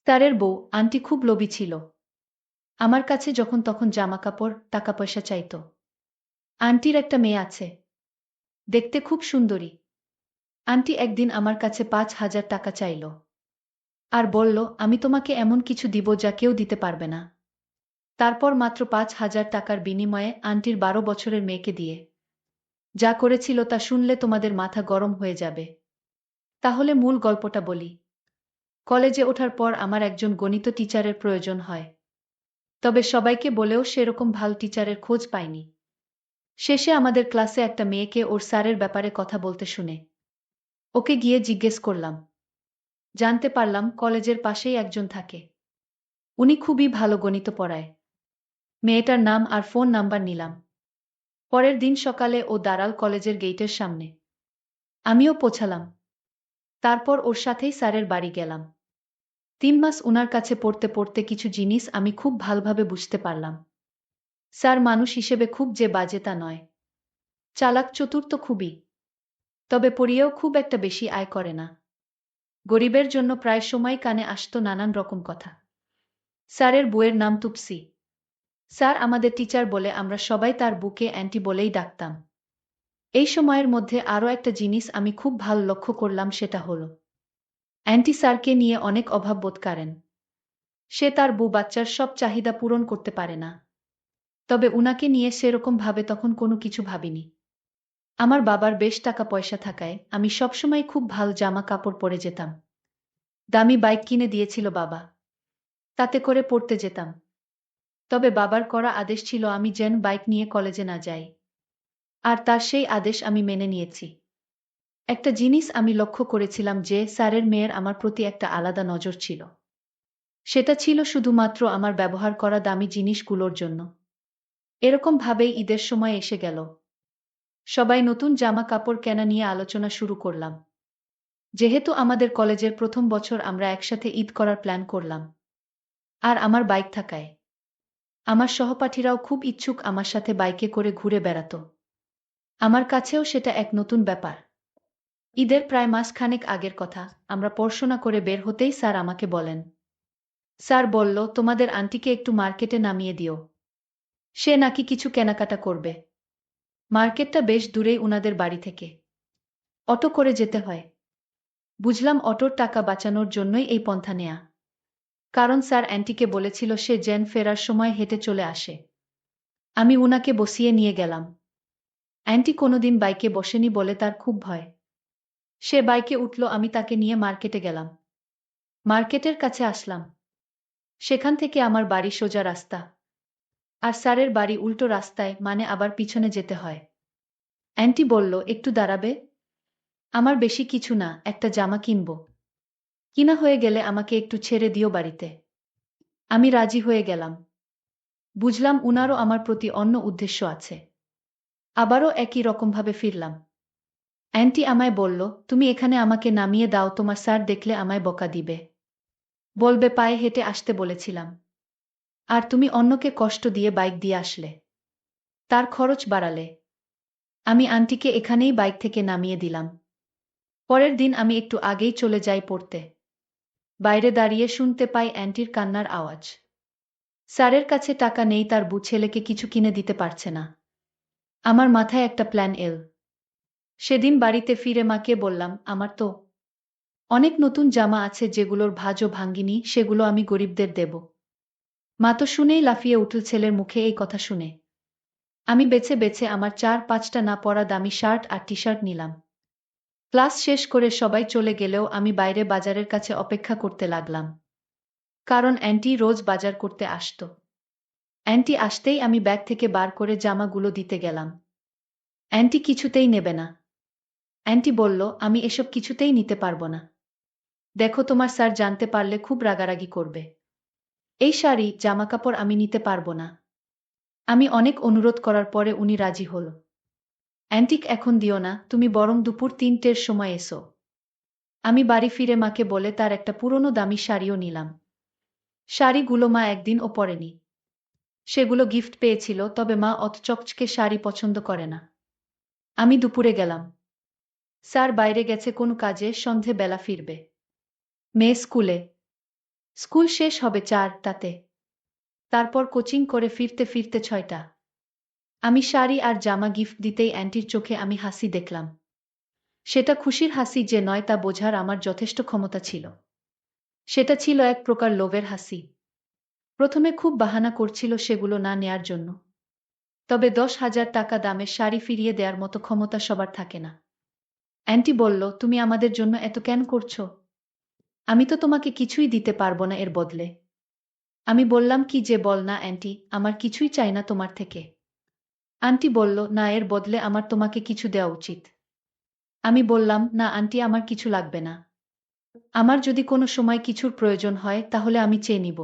স্যারের বউ আন্টি খুব লোভী ছিল। আমার কাছে যখন তখন জামাকাপড় টাকা পয়সা চাইত। আন্টির একটা মেয়ে আছে, দেখতে খুব সুন্দরী। আন্টি একদিন আমার কাছে ৫,০০০ টাকা চাইল আর বলল, আমি তোমাকে এমন কিছু দিব যা কেউ দিতে পারবে না। তারপর মাত্র ৫,০০০ টাকার বিনিময়ে আন্টির ১২ বছরের মেয়েকে দিয়ে যা করেছিল তা শুনলে তোমাদের মাথা গরম হয়ে যাবে। তাহলে মূল গল্পটা বলি। কলেজে ওঠার পর আমার একজন গণিত টিচারের প্রয়োজন হয়। তবে সবাইকে বলেও সেরকম ভালো টিচারের খোঁজ পাইনি। শেষে আমাদের ক্লাসে একটা মেয়েকে ওর স্যারের ব্যাপারে কথা বলতে শুনে ওকে গিয়ে জিজ্ঞেস করলাম। জানতে পারলাম কলেজের পাশেই একজন থাকে। উনি খুবই ভালো গণিত পড়ায়। মেয়েটার নাম আর ফোন নাম্বার নিলাম। পরের দিন সকালে ও দাঁড়াল কলেজের গেটের সামনে। আমিও পৌঁছালাম। তারপর ওর সাথেই স্যারের বাড়ি গেলাম। ৩ মাস উনার কাছে পড়তে পড়তে কিছু জিনিস আমি খুব ভালোভাবে বুঝতে পারলাম। স্যার মানুষ হিসেবে খুব যে বাজে তা নয়। চালাক চতুর তো খুবই। তবে পড়িয়েও খুব একটা বেশি আয় করে না। গরিবের জন্য প্রায় সময় কানে আসত নানান রকম কথা। স্যারের বউয়ের নাম তুপসি। স্যার আমাদের টিচার বলে আমরা সবাই তার বুকে অ্যান্টি বলেই ডাকতাম। এই সময়ের মধ্যে আরও একটা জিনিস আমি খুব ভালো লক্ষ্য করলাম, সেটা হলো অ্যান্টি স্যারকে নিয়ে অনেক অভাব বোধ করেন। সে তার বউ বাচ্চার সব চাহিদা পূরণ করতে পারে না। তবে উনাকে নিয়ে সেরকম ভাবে তখন কোনো কিছু ভাবিনি। আমার বাবার বেশ টাকা পয়সা থাকায় আমি সবসময় খুব ভালো জামা কাপড় পরে যেতাম। দামি বাইক কিনে দিয়েছিল বাবা, তাতে করে পড়তে যেতাম। তবে বাবার করা আদেশ ছিল আমি যেন বাইক নিয়ে কলেজে না যাই। আর তার সেই আদেশ আমি মেনে নিয়েছি। একটা জিনিস আমি লক্ষ্য করেছিলাম যে স্যারের মেয়ের আমার প্রতি একটা আলাদা নজর ছিল। সেটা ছিল শুধুমাত্র আমার ব্যবহার করা দামি জিনিসগুলোর জন্য। এরকম ভাবেই ঈদের সময় এসে গেল। সবাই নতুন জামা কাপড় কেনা নিয়ে আলোচনা শুরু করলাম। যেহেতু আমাদের কলেজের প্রথম বছর আমরা একসাথে ঈদ করার প্ল্যান করলাম। আর আমার বাইক থাকায় আমার সহপাঠীরাও খুব ইচ্ছুক আমার সাথে বাইকে করে ঘুরে বেড়াতো। আমার কাছেও সেটা এক নতুন ব্যাপার। ঈদের প্রায় মাসখানেক আগের কথা, আমরা পড়াশোনা করে বের হতেই স্যার আমাকে বলেন। স্যার বলল, তোমাদের আন্টিকে একটু মার্কেটে নামিয়ে দিও। সে নাকি কিছু কেনাকাটা করবে। মার্কেটটা বেশ দূরেই উনাদের বাড়ি থেকে। অটো করে যেতে হয়। বুঝলাম অটোর টাকা বাঁচানোর জন্যই এই পন্থা নেয়া। কারণ স্যার অ্যান্টিকে বলেছিল সে যেন ফেরার সময় হেঁটে চলে আসে। আমি উনাকে বসিয়ে নিয়ে গেলাম। অ্যান্টি কোনোদিন বাইকে বসেনি বলে তার খুব ভয়। সে বাইকে উঠল, আমি তাকে নিয়ে মার্কেটে গেলাম। মার্কেটের কাছে আসলাম। সেখান থেকে আমার বাড়ি সোজা রাস্তা। আর স্যারের বাড়ি উল্টো রাস্তায়, মানে আবার পিছনে যেতে হয়। অ্যান্টি বলল, একটু দাঁড়াবে? আমার বেশি কিছু না, একটা জামা কিনব। কিনা হয়ে গেলে আমাকে একটু ছেড়ে দিও বাড়িতে। আমি রাজি হয়ে গেলাম। বুঝলাম উনারও আমার প্রতি অন্য উদ্দেশ্য আছে। আবারও একই রকমভাবে ফিরলাম। অ্যান্টি আমায় বলল, তুমি এখানে আমাকে নামিয়ে দাও, তোমার স্যার দেখলে আমায় বকা দিবে। বলবে পায়ে হেঁটে আসতে বলেছিলাম। আর তুমি অন্যকে কষ্ট দিয়ে বাইক দিয়ে আসলে। তার খরচ বাড়ালে। আমি আন্টিকে এখানেই বাইক থেকে নামিয়ে দিলাম। পরের দিন আমি একটু আগেই চলে যাই পড়তে। বাইরে দাঁড়িয়ে শুনতে পাই অ্যান্টির কান্নার আওয়াজ। স্যারের কাছে টাকা নেই, তার বউ ছেলেকে কিছু কিনে দিতে পারছে না। আমার মাথায় একটা প্ল্যান এল। সেদিন বাড়িতে ফিরে মাকে বললাম, আমার তো অনেক নতুন জামা আছে যেগুলোর ভাঁজও ভাঙ্গিনি, সেগুলো আমি গরিবদের দেব। মা তো শুনেই লাফিয়ে উঠল ছেলের মুখে এই কথা শুনে। আমি বেছে বেছে আমার ৪-৫টা না পরা দামি শার্ট আর টি শার্ট নিলাম। ক্লাস শেষ করে সবাই চলে গেলেও আমি বাইরে বাজারের কাছে অপেক্ষা করতে লাগলাম। কারণ অ্যান্টি রোজ বাজার করতে আসতো। অ্যান্টি আসতেই আমি ব্যাগ থেকে বার করে জামাগুলো দিতে গেলাম। অ্যান্টি কিছুতেই নেবে না। অ্যান্টি বলল, আমি এসব কিছুতেই নিতে পারবো না। দেখো, তোমার স্যার জানতে পারলে খুব রাগারাগি করবে। এই শাড়ি জামাকাপড় আমি নিতে পারবো না। আমি অনেক অনুরোধ করার পরে উনি রাজি হল। অ্যান্টিক এখন দিও না, তুমি বরং দুপুর ৩টের সময় এসো। আমি বাড়ি ফিরে মাকে বলে তার একটা পুরনো দামি শাড়িও নিলাম। শাড়িগুলো মা একদিনও পরেনি। সেগুলো গিফট পেয়েছিল, তবে মা অত চকচকে শাড়ি পছন্দ করে না। আমি দুপুরে গেলাম। স্যার বাইরে গেছে কোনো কাজে, সন্ধে বেলা ফিরবে। মেয়ে স্কুলে। স্কুল শেষ হবে 4টাতে। তারপর কোচিং করে ফিরতে ফিরতে 6টা। আমি শাড়ি আর জামা গিফট দিতেই অ্যান্টির চোখে আমি হাসি দেখলাম। সেটা খুশির হাসি যে নয় তা বোঝার আমার যথেষ্ট ক্ষমতা ছিল। সেটা ছিল এক প্রকার লোভের হাসি। প্রথমে খুব বাহানা করছিল সেগুলো না নেয়ার জন্য। তবে 10,000 টাকা দামের শাড়ি ফিরিয়ে দেওয়ার মতো ক্ষমতা সবার থাকে না। অ্যান্টি বলল, তুমি আমাদের জন্য এত কেন করছো? আমি তো তোমাকে কিছুই দিতে পারবো না এর বদলে। আমি বললাম, কি যে বল না অ্যান্টি, আমার কিছুই চাই না তোমার থেকে। আন্টি বলল, না, এর বদলে আমার তোমাকে কিছু দেওয়া উচিত। আমি বললাম, না আন্টি, আমার কিছু লাগবে না। আমার যদি কোনো সময় কিছুর প্রয়োজন হয় তাহলে আমি চেয়ে নিব।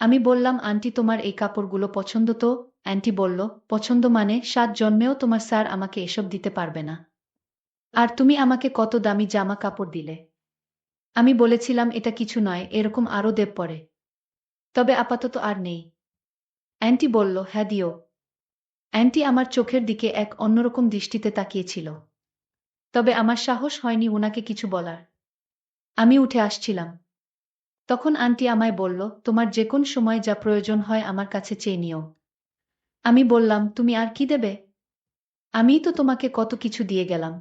আমি বললাম, আন্টি তোমার এই কাপড়গুলো পছন্দ তো? অ্যান্টি বলল, পছন্দ মানে 7 জন্মেও তোমার স্যার আমাকে এসব দিতে পারবে না। আর তুমি আমাকে কত দামি জামা কাপড় দিলে। আমি বলেছিলাম, এটা কিছু নয়, এরকম আরও দেব পরে। তবে আপাতত আর নেই। অ্যান্টি বলল, হ্যাঁ দিও। অ্যান্টি আমার চোখের দিকে এক অন্যরকম দৃষ্টিতে তাকিয়েছিল। তবে আমার সাহস হয়নি উনাকে কিছু বলার। আমি উঠে আসছিলাম। তখন আন্টি আমায় বলল, তোমার যে কোন সময় যা প্রয়োজন হয় আমার কাছে চেয়ে নিও। আমি বললাম, তুমি আর কি দেবে? আমিই তো তোমাকে কত কিছু দিয়ে গেলাম।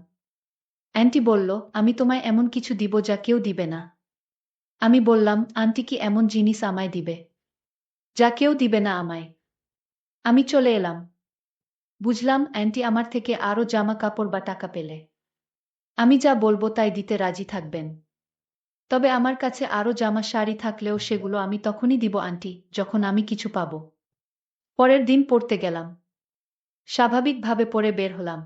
অ্যান্টি বলল, আমি তোমায় এমন কিছু দিব যা কেউ দিবে না। আমি বললাম, আন্টি কি এমন জিনিস আমায় দিবে যা কেউ দিবে না আমায়? আমি চলে এলাম। বুঝলাম অ্যান্টি আমার থেকে আরও জামা কাপড় বা টাকা পেলে আমি যা বলবো তাই দিতে রাজি থাকবেন। তবে আমার কাছে আরও জামা শাড়ি থাকলেও সেগুলো আমি তখনই দিব আন্টি, যখন আমি কিছু পাবো। পরের দিন পড়তে গেলাম। স্বাভাবিকভাবে পড়ে বের হলাম।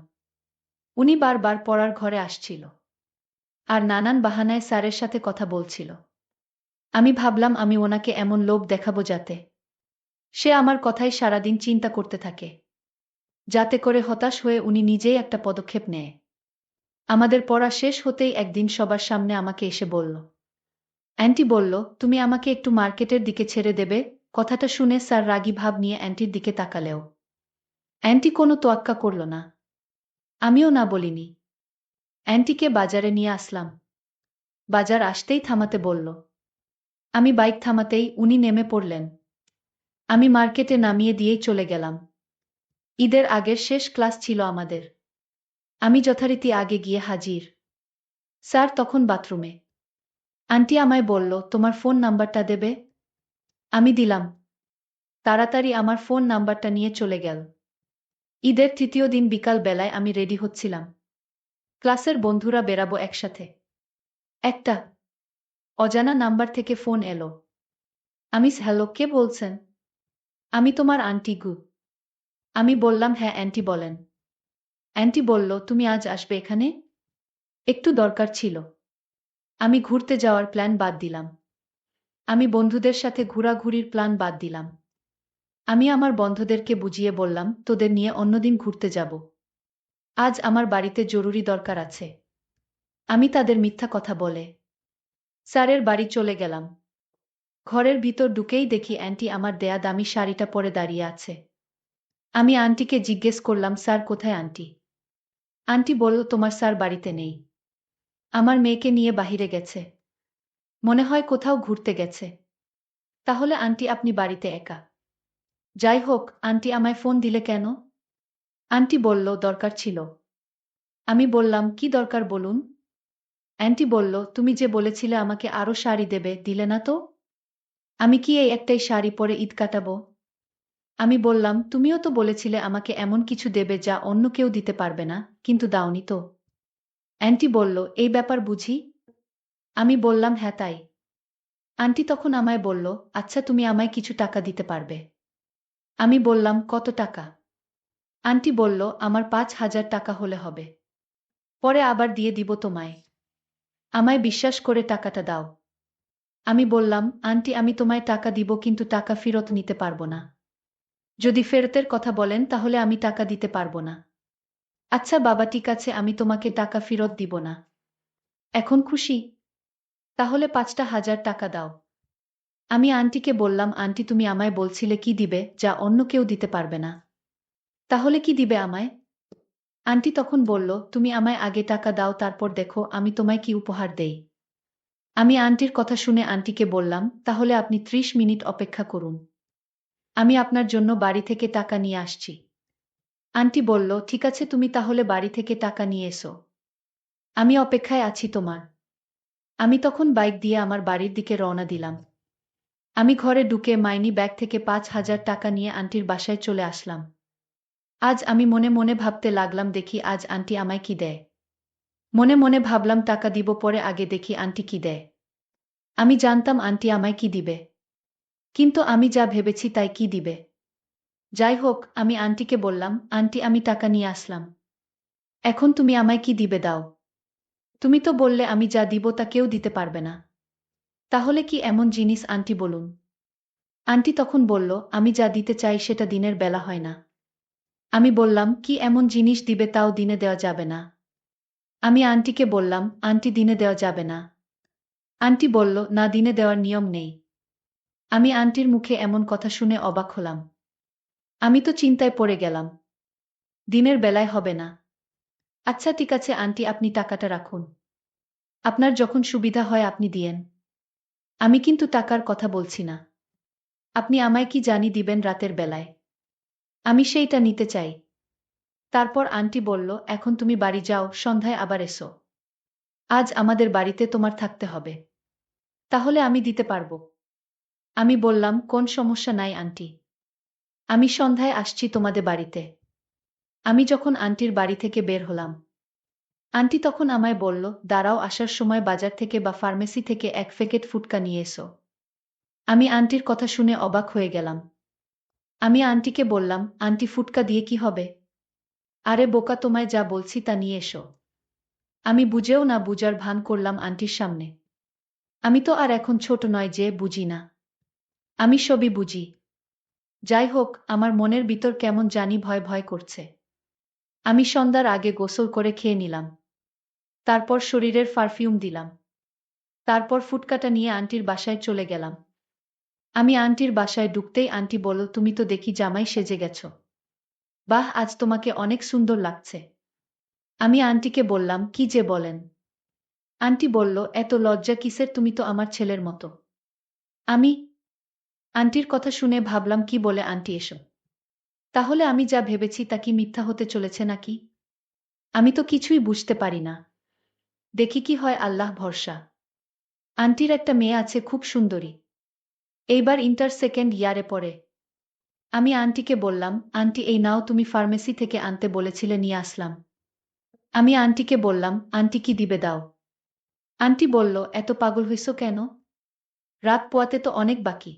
উনি বারবার পড়ার ঘরে আসছিল আর নানান বাহানায় স্যারের সাথে কথা বলছিল। আমি ভাবলাম আমি ওনাকে এমন লোভ দেখাবো যাতে সে আমার কথাই সারাদিন চিন্তা করতে থাকে, যাতে করে হতাশ হয়ে উনি নিজেই একটা পদক্ষেপ নেয়। আমাদের পড়া শেষ হতেই একদিন সবার সামনে আমাকে এসে বলল, অ্যান্টি বলল, তুমি আমাকে একটু মার্কেটের দিকে ছেড়ে দেবে? কথাটা শুনে স্যার রাগী ভাব নিয়ে অ্যান্টির দিকে তাকালেও অ্যান্টি কোনো তোয়াক্কা করল না। আমিও না বলিনি। অ্যান্টিকে বাজারে নিয়ে আসলাম। বাজার আসতেই থামাতে বলল। আমি বাইক থামাতেই উনি নেমে পড়লেন। আমি মার্কেটে নামিয়ে দিয়েই চলে গেলাম। ঈদের আগের শেষ ক্লাস ছিল আমাদের। আমি যথারীতি আগে গিয়ে হাজির। স্যার তখন বাথরুমে। আন্টি আমায় বলল, তোমার ফোন নাম্বারটা দেবে? আমি দিলাম। তাড়াতাড়ি আমার ফোন নাম্বারটা নিয়ে চলে গেল। ঈদের তৃতীয় দিন বিকাল বেলায় আমি রেডি হচ্ছিলাম। ক্লাসের বন্ধুরা বেরাবো একসাথে। একটা অজানা নাম্বার থেকে ফোন এলো। হ্যালো, কে বলছেন? আমি তোমার আন্টি গু। আমি বললাম, হ্যাঁ অ্যান্টি বলেন। অ্যান্টি বলল, তুমি আজ আসবে এখানে? একটু দরকার ছিল। আমি ঘুরতে যাওয়ার প্ল্যান বাদ দিলাম। আমি বন্ধুদের সাথে ঘোরাঘুরির প্ল্যান বাদ দিলাম। আমি আমার বন্ধুদেরকে বুঝিয়ে বললাম, তোদের নিয়ে অন্যদিন ঘুরতে যাব। আজ আমার বাড়িতে জরুরি দরকার আছে। আমি তাদের মিথ্যা কথা বলে স্যারের বাড়ি চলে গেলাম। ঘরের ভিতর ঢুকেই দেখি অ্যান্টি আমার দেয়া দামি শাড়িটা পরে দাঁড়িয়ে আছে। আমি আন্টিকে জিজ্ঞেস করলাম, স্যার কোথায় আন্টি? আন্টি বলল, তোমার স্যার বাড়িতে নেই। আমার মেয়েকে নিয়ে বাহিরে গেছে। মনে হয় কোথাও ঘুরতে গেছে। তাহলে আন্টি আপনি বাড়িতে একা? যাই হোক, আন্টি আমায় ফোন দিলে কেন? আন্টি বলল, দরকার ছিল। আমি বললাম, কি দরকার বলুন? অ্যান্টি বলল, তুমি যে বলেছিলে আমাকে আরও শাড়ি দেবে, দিলে না তো? আমি কি এই একটাই শাড়ি পরে ঈদ কাটাবো? আমি বললাম, তুমিও তো বলেছিলে আমাকে এমন কিছু দেবে যা অন্য কেউ দিতে পারবে না, কিন্তু দাওনি তো। অ্যান্টি বলল, এই ব্যাপার বুঝি? আমি বললাম, হ্যাঁ তাই। আন্টি তখন আমায় বলল, আচ্ছা তুমি আমায় কিছু টাকা দিতে পারবে? আমি বললাম, কত টাকা? আন্টি বলল, আমার 5,000 টাকা হলে হবে। পরে আবার দিয়ে দিব তোমায়। আমায় বিশ্বাস করে টাকাটা দাও। আমি বললাম, আন্টি আমি তোমায় টাকা দিব কিন্তু টাকা ফেরত নিতে পারবো না। যদি ফেরতের কথা বলেন তাহলে আমি টাকা দিতে পারবো না। আচ্ছা বাবা, ঠিক আছে, আমি তোমাকে টাকা ফেরত দিব না। এখন খুশি? তাহলে 5,000 টাকা দাও। আমি আন্টিকে বললাম, আন্টি তুমি আমায় বলছিলে কি দিবে যা অন্য কেউ দিতে পারবে না। তাহলে কি দিবে আমায়? আন্টি তখন বলল, তুমি আমায় আগে টাকা দাও, তারপর দেখো আমি তোমায় কি উপহার দেই। আমি আন্টির কথা শুনে আন্টিকে বললাম, তাহলে আপনি ৩০ মিনিট অপেক্ষা করুন। আমি আপনার জন্য বাড়ি থেকে টাকা নিয়ে আসছি। আন্টি বলল, ঠিক আছে, তুমি তাহলে বাড়ি থেকে টাকা নিয়ে এসো। আমি অপেক্ষায় আছি তোমার। আমি তখন বাইক দিয়ে আমার বাড়ির দিকে রওনা দিলাম। আমি ঘরে ঢুকে মাইনি ব্যাগ থেকে ৫,০০০ টাকা নিয়ে আন্টির বাসায় চলে আসলাম। আজ আমি মনে মনে ভাবতে লাগলাম, দেখি আজ আন্টি আমায় কি দেয়। মনে মনে ভাবলাম টাকা দিব পরে, আগে দেখি আন্টি কি দেয়। আমি জানতাম আন্টি আমায় কি দিবে, কিন্তু আমি যা ভেবেছি তাই কি দিবে। যাই হোক, আমি আন্টিকে বললাম, আন্টি আমি টাকা নিয়ে আসলাম। এখন তুমি আমায় কি দিবে দাও। তুমি তো বললে আমি যা দিব তা কেউ দিতে পারবে না। তাহলে কি এমন জিনিস আন্টি বলুন। আন্টি তখন বলল, আমি যা দিতে চাই সেটা দিনের বেলা হয় না। আমি বললাম, কি এমন জিনিস দিবে তাও দিনে দেওয়া যাবে না। আমি আন্টিকে বললাম, আন্টি দিনে দেওয়া যাবে না। আন্টি বলল, না, দিনে দেওয়ার নিয়ম নেই। আমি আন্টির মুখে এমন কথা শুনে অবাক হলাম। আমি তো চিন্তায় পড়ে গেলাম। দিনের বেলায় হবে না। আচ্ছা ঠিক আছে আন্টি, আপনি টাকাটা রাখুন। আপনার যখন সুবিধা হয় আপনি দিয়েন। আমি কিন্তু টাকার কথা বলছি না। আপনি আমায় কি জানি দিবেন রাতের বেলায়। আমি সেইটা নিতে চাই। তারপর আন্টি বলল, এখন তুমি বাড়ি যাও, সন্ধ্যায় আবার এসো। আজ আমাদের বাড়িতে তোমার থাকতে হবে। তাহলে আমি দিতে পারব। আমি বললাম, কোন সমস্যা নাই আন্টি। আমি সন্ধ্যায় আসছি তোমাদের বাড়িতে। আমি যখন আন্টির বাড়ি থেকে বের হলাম, আন্টি তখন আমায় বলল, দাঁড়াও, আসার সময় বাজার থেকে বা ফার্মেসি থেকে ১ প্যাকেট ফুটকা নিয়ে এসো। আমি আন্টির কথা শুনে অবাক হয়ে গেলাম। আমি আন্টিকে বললাম, আন্টি ফুটকা দিয়ে কি হবে। আরে বোকা, তোমায় যা বলছি তা নিয়ে এসো। আমি বুঝেও না বুঝার ভান করলাম আন্টির সামনে। আমি তো আর এখন ছোট নয় যে বুঝি না। আমি সবই বুঝি। যাই হোক, আমার মনের ভিতর কেমন জানি ভয় ভয় করছে। আমি সন্ধ্যার আগে গোসল করে খেয়ে নিলাম। তারপর শরীরের পারফিউম দিলাম। তারপর ফুটকাটা নিয়ে আন্টির বাসায় চলে গেলাম। আমি আন্টির বাসায় ঢুকতেই আন্টি বলল, তুমি তো দেখি জামাই সেজে গেছ। বাহ, আজ তোমাকে অনেক সুন্দর লাগছে। আমি আন্টিকে বললাম, কি যে বলেন। আন্টি বলল, এত লজ্জা কিসের, তুমি তো আমার ছেলের মতো। আমি আন্টির কথা শুনে ভাবলাম, কি বলে আন্টি এসব। তাহলে আমি যা ভেবেছি তা কি মিথ্যা হতে চলেছে নাকি। আমি তো কিছুই বুঝতে পারি না। দেখি কি হয়, আল্লাহ ভরসা। আন্টির একটা মেয়ে আছে, খুব সুন্দরী। এইবার ইন্টার সেকেন্ড ইয়ারে পড়ে। আমি আন্টিকে বললাম, আন্টি এই নাও, তুমি ফার্মেসি থেকে আনতে বলেছিলে, নিয়ে আসলাম। আমি আন্টিকে বললাম, আন্টি কি দিবে দাও। আন্টি বলল, এত পাগল হইছো কেন। রাত পোয়াতে তো অনেক বাকি।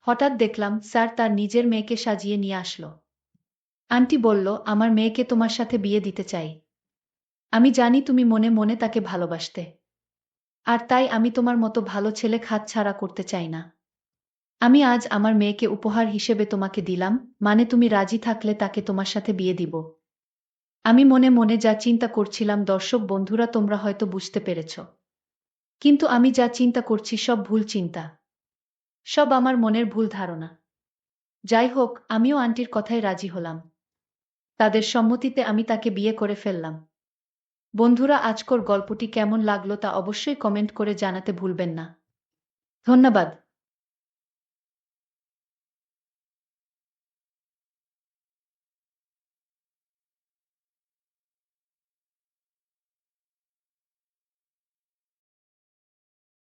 হঠাৎ দেখলাম স্যার তার নিজের মেয়েকে সাজিয়ে নিয়ে আসলো। আন্টি বলল, আমার মেয়েকে তোমার সাথে বিয়ে দিতে চাই। আমি জানি তুমি মনে মনে তাকে ভালোবাসতে। আর তাই আমি তোমার মতো ভালো ছেলে হাতছাড়া করতে চাই না। আমি আজ আমার মেয়েকে উপহার হিসেবে তোমাকে দিলাম, মানে তুমি রাজি থাকলে তাকে তোমার সাথে বিয়ে দিব। আমি মনে মনে যা চিন্তা করছিলাম, দর্শক বন্ধুরা তোমরা হয়তো বুঝতে পেরেছ। কিন্তু আমি যা চিন্তা করছি সব ভুল চিন্তা। সব আমার মনের ভুল ধারণা। যাই হোক, আমিও আন্টির কথায় রাজি হলাম। তাদের সম্মতিতে আমি তাকে বিয়ে করে ফেললাম। বন্ধুরা, আজকের গল্পটি কেমন লাগলো তা অবশ্যই কমেন্ট করে জানাতে ভুলবেন না। ধন্যবাদ।